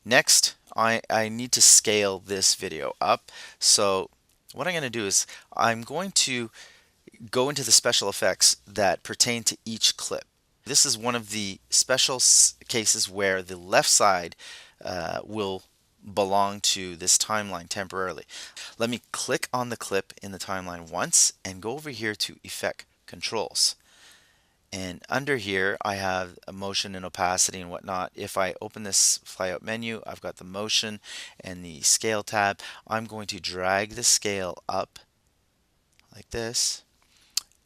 Next, I need to scale this video up. So what I'm going to do is I'm going to go into the special effects that pertain to each clip. This is one of the special cases where the left side will belong to this timeline temporarily. Let me click on the clip in the timeline once and go over here to Effect Controls. And under here, I have a motion and opacity and whatnot. If I open this flyout menu, I've got the motion and the scale tab. I'm going to drag the scale up like this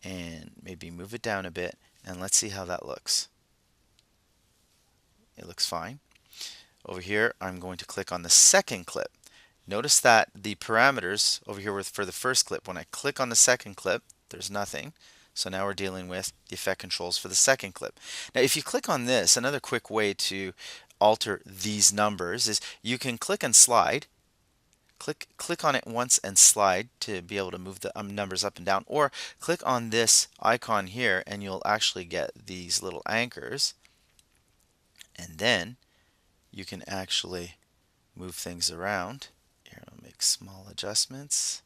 and maybe move it down a bit, and let's see how that looks. It looks fine. Over here, I'm going to click on the second clip. Notice that the parameters over here were for the first clip. When I click on the second clip, there's nothing. So now we're dealing with the effect controls for the second clip. Now, if you click on this, another quick way to alter these numbers is you can click and slide. Click on it once and slide to be able to move the numbers up and down, or click on this icon here and you'll actually get these little anchors, and then you can actually move things around. Here, I'll make small adjustments.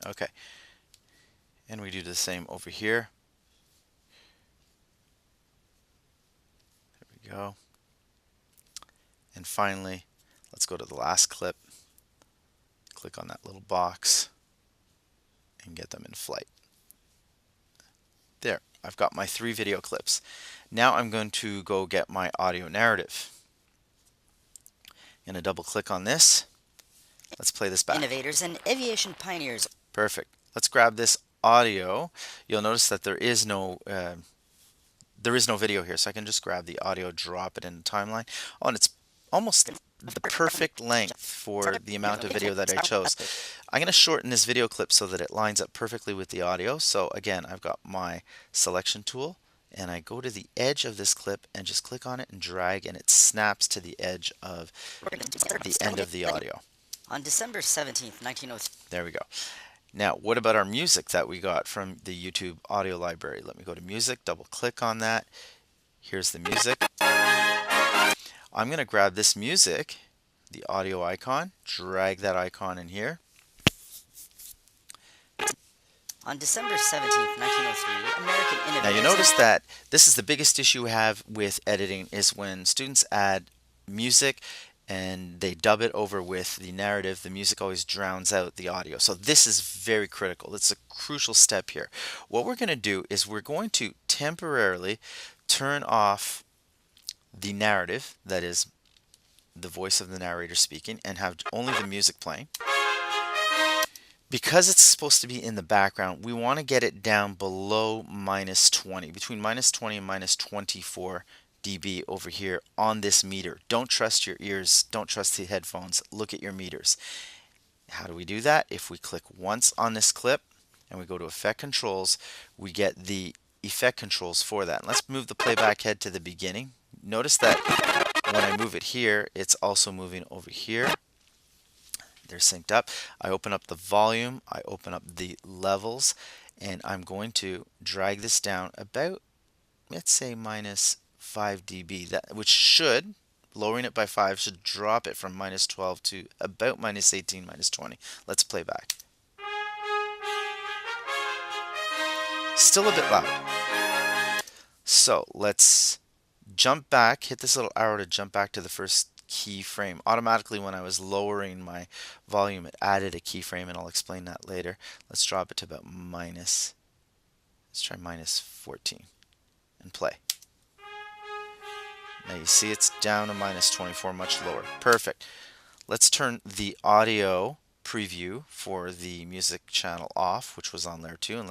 Okay, and we do the same over here. There we go. And finally, let's go to the last clip. Click on that little box and get them in flight. There, I've got my 3 video clips. Now I'm going to go get my audio narrative. I'm going to double click on this. Let's play this back. Innovators and aviation pioneers. Perfect. Let's grab this audio. You'll notice that there is no video here, so I can just grab the audio, drop it in the timeline. Oh, and it's almost the perfect length for the amount of video that I chose. I'm going to shorten this video clip so that it lines up perfectly with the audio. So again, I've got my selection tool, and I go to the edge of this clip and just click on it and drag, and it snaps to the edge of the end of the audio. On December 17th, 1903. There we go. Now, what about our music that we got from the YouTube audio library? Let me go to music, double click on that. Here's the music. I'm going to grab this music, the audio icon, drag that icon in here. On December 17th, 1903, American innovators. Now you notice that this is the biggest issue we have with editing, is when students add music and they dub it over with the narrative, the music always drowns out the audio. So this is very critical. It's a crucial step here. What we're going to do is we're going to temporarily turn off the narrative, that is the voice of the narrator speaking, and have only the music playing. Because it's supposed to be in the background, we want to get it down below -20, between -20 and -24 dB over here on this meter. Don't trust your ears, don't trust the headphones, look at your meters. How do we do that? If we click once on this clip and we go to Effect Controls, we get the effect controls for that. And let's move the playback head to the beginning. Notice that when I move it here, it's also moving over here. They're synced up. I open up the volume, I open up the levels, and I'm going to drag this down about, let's say, -5 dB, which should, lowering it by 5, should drop it from -12 to about -18, -20. Let's play back. Still a bit loud. So let's jump back, hit this little arrow to jump back to the first keyframe. Automatically, when I was lowering my volume, it added a keyframe, and I'll explain that later. Let's drop it to about let's try -14 and play. Now you see it's down to -24, much lower. Perfect. Let's turn the audio preview for the music channel off, which was on there too, and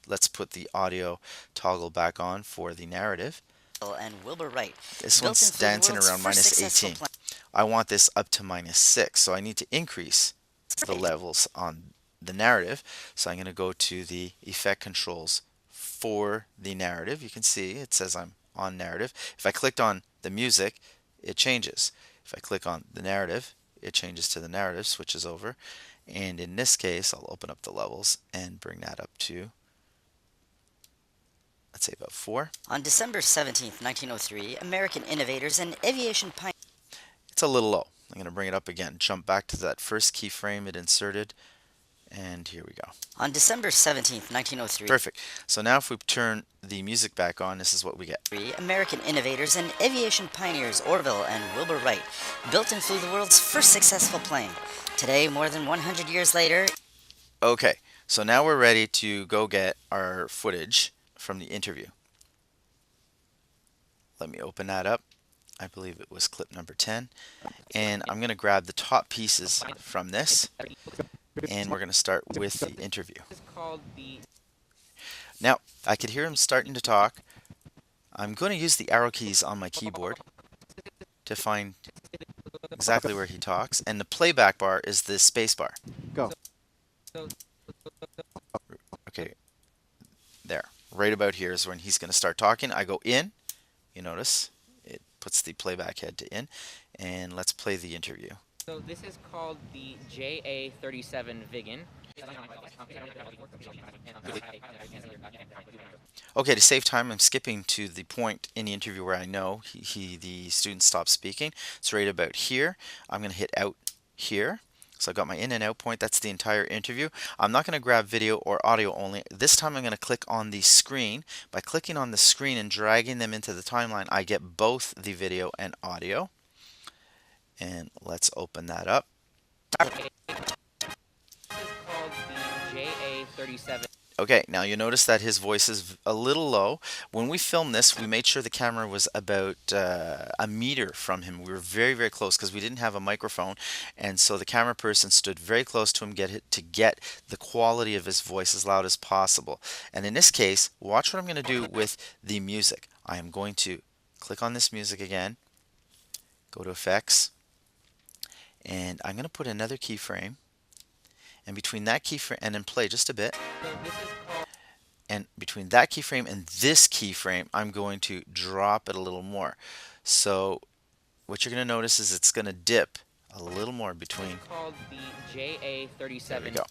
let's put the audio toggle back on for the narrative. And Wilbur Wright. This one's dancing around -18. I want this up to -6, so I need to increase the levels on the narrative. So I'm going to go to the effect controls for the narrative. You can see it says I'm on narrative. If I clicked on the music, it changes. If I click on the narrative, it changes to the narrative, switches over. And in this case, I'll open up the levels and bring that up to let's say about 4. On December 17th, 1903, American innovators and aviation pioneers. It's a little low. I'm going to bring it up again. Jump back to that first keyframe it inserted. And here we go. On December 17th, 1903, Perfect. So now if we turn the music back on, this is what we get. American innovators and aviation pioneers Orville and Wilbur Wright built and flew the world's first successful plane. Today, more than 100 years later. Okay, so now we're ready to go get our footage from the interview. Let me open that up. I believe it was clip number 10. And I'm going to grab the top pieces from this. And we're going to start with the interview. Now, I could hear him starting to talk. I'm going to use the arrow keys on my keyboard to find exactly where he talks. And the playback bar is the space bar. Go. Okay, there. Right about here is when he's going to start talking. I go in. You notice it puts the playback head to in. And let's play the interview. So this is called the JA-37 Viggen. Okay, to save time, I'm skipping to the point in the interview where I know the student stops speaking. It's right about here. I'm going to hit out here. So I've got my in and out point. That's the entire interview. I'm not going to grab video or audio only. This time I'm going to click on the screen. By clicking on the screen and dragging them into the timeline, I get both the video and audio. And let's open that up. This is called the JA-37. Okay, now you notice that his voice is a little low. When we filmed this, we made sure the camera was about a meter from him. We were very, very close because we didn't have a microphone, and so the camera person stood very close to him to get the quality of his voice as loud as possible. And in this case, watch what I'm going to do with the music. I am going to click on this music again, go to Effects, and I'm going to put another keyframe. And between that keyframe and then play just a bit. And between that keyframe and this keyframe, I'm going to drop it a little more. So what you're going to notice is it's going to dip a little more between. It's called the JA-37. There we go.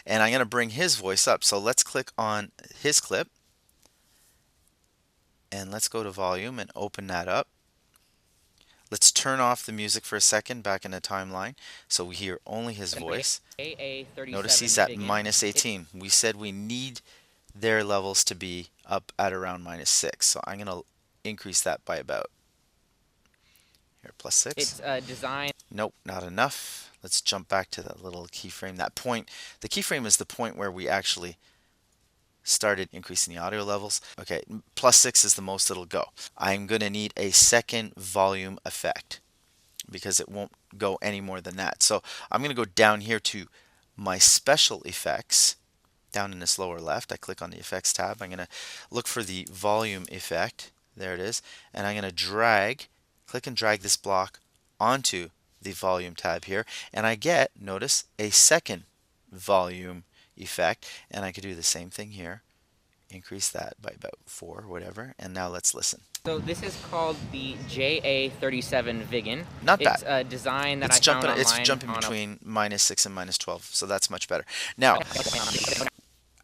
And I'm going to bring his voice up. So let's click on his clip. And let's go to volume and open that up. Let's turn off the music for a second back in the timeline so we hear only his voice. Notice he's at minus 18. We said we need their levels to be up at around minus 6. So I'm going to increase that by about here, plus 6. It's designed. Nope, not enough. Let's jump back to that little keyframe. That point, the keyframe is the point where we actually started increasing the audio levels. Okay, plus 6 is the most it'll go. I'm going to need a second volume effect because it won't go any more than that. So I'm going to go down here to my special effects. Down in this lower left, I click on the effects tab. I'm going to look for the volume effect. There it is. And I'm going to click and drag this block onto the volume tab here. And I get, notice, a second volume effect, and I could do the same thing here, increase that by about 4 or whatever, and now let's listen. So this is called the JA-37 Viggen. Not bad. It's a design that It's I found online. It's jumping between minus 6 and minus 12, so that's much better. Now,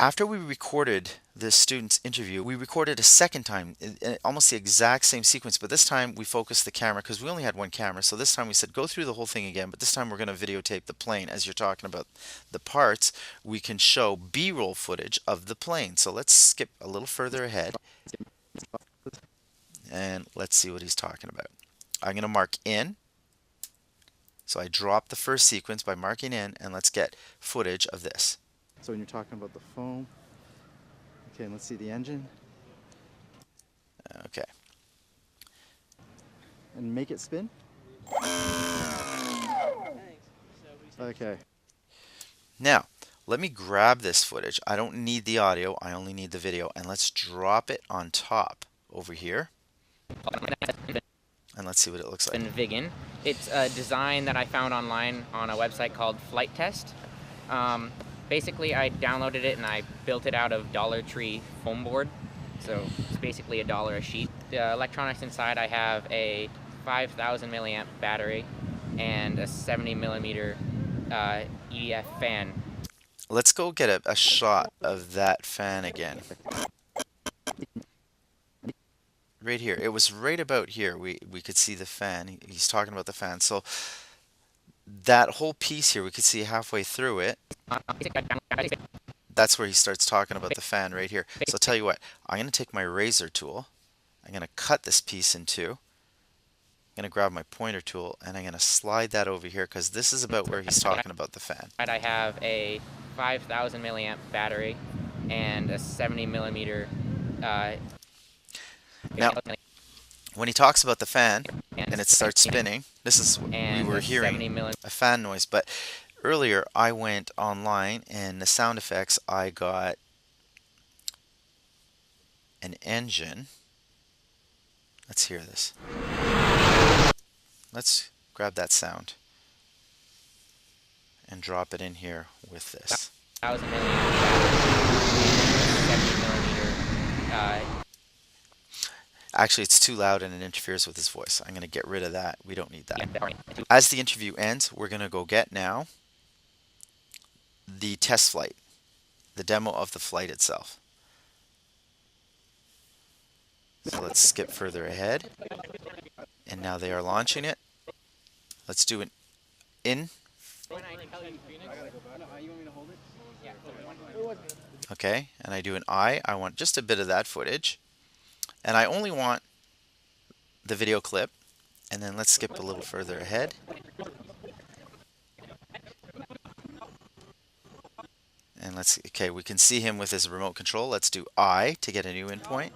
after we recorded the student's interview, we recorded a second time, almost the exact same sequence, but this time we focused the camera because we only had one camera. So this time we said go through the whole thing again, but this time we're going to videotape the plane. As you're talking about the parts, we can show B-roll footage of the plane. So let's skip a little further ahead and let's see what he's talking about. I'm going to mark in. So I dropped the first sequence by marking in, and let's get footage of this. So when you're talking about the foam, okay, and let's see the engine. Okay. And make it spin. Okay. Now, let me grab this footage. I don't need the audio, I only need the video, and let's drop it on top over here. And let's see what it looks like. Viggen. It's a design that I found online on a website called Flight Test. Basically, I downloaded it and I built it out of Dollar Tree foam board. So it's basically $1 a sheet. The electronics inside, I have a 5,000 milliamp battery and a 70 millimeter EDF fan. Let's go get a shot of that fan again. right here. It was right about here. We could see the fan. He's talking about the fan. So that whole piece here, we could see halfway through it. That's where he starts talking about the fan right here. So I'll tell you what, I'm going to take my razor tool. I'm going to cut this piece in two. I'm going to grab my pointer tool and I'm going to slide that over here because this is about where he's talking about the fan. I have a 5,000 milliamp battery and a 70 millimeter. Now, when he talks about the fan and it starts spinning, this is what we were hearing a fan noise. But earlier I went online and the sound effects, I got an engine. Let's hear this. Let's grab that sound and drop it in here with this. 1,000 milliamp battery, 70 millimeter. Actually, it's too loud and it interferes with his voice. I'm going to get rid of that. We don't need that. Yeah, As the interview ends, we're going to go get now the test flight, the demo of the flight itself. So let's skip further ahead. And now they are launching it. Let's do an in. Okay, and I do an I. I want just a bit of that footage. And I only want the video clip. And then let's skip a little further ahead. And okay, we can see him with his remote control. Let's do I to get a new in point.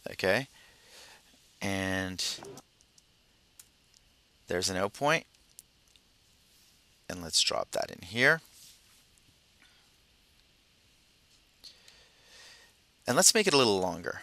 Okay, and there's an out point, and let's drop that in here. And let's make it a little longer.